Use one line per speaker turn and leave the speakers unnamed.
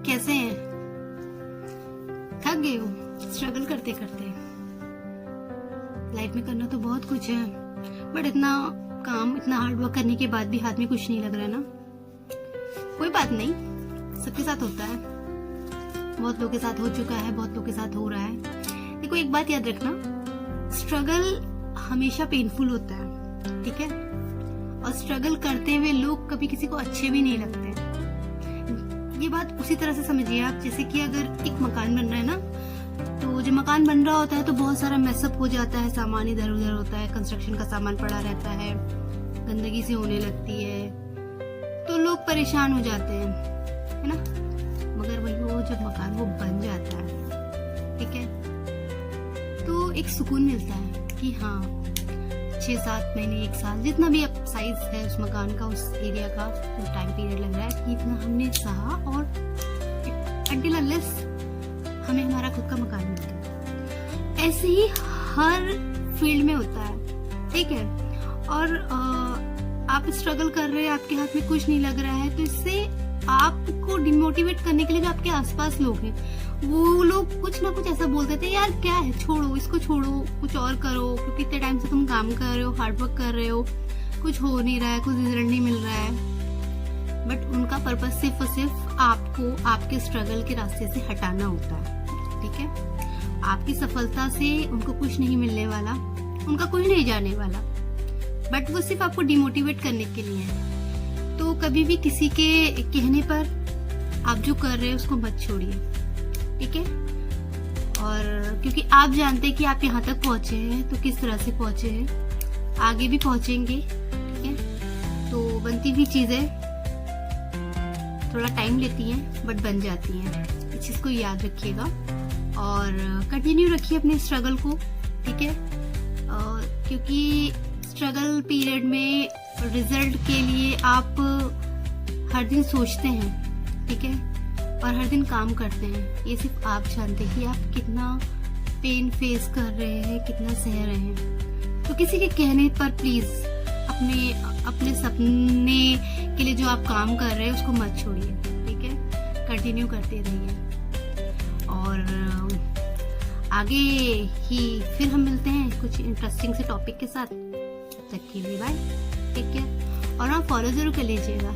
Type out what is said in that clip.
कैसे हैं? थक गए हो स्ट्रगल करते करते? लाइफ में करना तो बहुत कुछ है, बट इतना काम, इतना हार्ड वर्क करने के बाद भी हाथ में कुछ नहीं लग रहा ना। कोई बात नहीं, सबके साथ होता है, बहुत लोगों के साथ हो चुका है, बहुत लोगों के साथ हो रहा है। देखो एक बात याद रखना, स्ट्रगल हमेशा पेनफुल होता है, ठीक है? और स्ट्रगल करते हुए लोग कभी किसी को अच्छे भी नहीं लगते। ये बात उसी तरह से समझिए आप, जैसे कि अगर एक मकान बन रहा है ना, तो जब मकान बन रहा होता है तो बहुत सारा मेसअप हो जाता है, सामान इधर उधर होता है, कंस्ट्रक्शन का सामान पड़ा रहता है, गंदगी सी होने लगती है, तो लोग परेशान हो जाते हैं, है ना? मगर वही वो जब मकान वो बन जाता है, ठीक है, तो एक सुकून मिलता है कि हाँ 6-7 महीने, 1 साल, जितना भी अब साइज है उस मकान का, उस एरिया का, जो टाइम पीरियड लग रहा है कि इतना हमने सहा, और अनटिल अनलेस हमें हमारा खुद का मकान मिल गया। ऐसे ही हर फील्ड में होता है, ठीक है? और आप स्ट्रगल कर रहे हैं, आपके हाथ में कुछ नहीं लग रहा है, तो इससे आपको डिमोटिवेट करने के लिए जो आपके आसपास लोग हैं, वो लोग कुछ ना कुछ ऐसा बोलते थे, यार क्या है, छोड़ो इसको, छोड़ो, कुछ और करो, क्योंकि इतने टाइम से तुम काम कर रहे हो, हार्ड वर्क कर रहे हो, कुछ हो नहीं रहा है, कुछ रिजल्ट नहीं मिल रहा है। बट उनका पर्पस सिर्फ और सिर्फ आपको आपके स्ट्रगल के रास्ते से हटाना होता है, ठीक है? आपकी सफलता से उनको कुछ नहीं मिलने वाला, उनका कुछ नहीं जाने वाला, बट वो सिर्फ आपको डिमोटिवेट करने के लिए है। तो कभी भी किसी के कहने पर आप जो कर रहे हैं उसको मत छोड़िए, ठीक है? और क्योंकि आप जानते हैं कि आप यहाँ तक पहुंचे हैं तो किस तरह से पहुंचे हैं, आगे भी पहुंचेंगे, ठीक है? तो बनती हुई चीजें थोड़ा टाइम लेती हैं बट बन जाती हैं, इस चीज को याद रखिएगा और कंटिन्यू रखिए अपने स्ट्रगल को, ठीक है? क्योंकि स्ट्रगल पीरियड में रिजल्ट के लिए आप हर दिन सोचते हैं, ठीक है, और हर दिन काम करते हैं। ये सिर्फ आप जानते हैं कि आप कितना पेन फेस कर रहे हैं, कितना सह रहे हैं। तो किसी के कहने पर प्लीज अपने सपने के लिए जो आप काम कर रहे हैं उसको मत छोड़िए, ठीक है? कंटिन्यू करते रहिए और आगे ही फिर हम मिलते हैं कुछ इंटरेस्टिंग से टॉपिक के साथ। तक के लिए बाय, टेक केयर, और आप फॉलो जरूर कर लीजिएगा।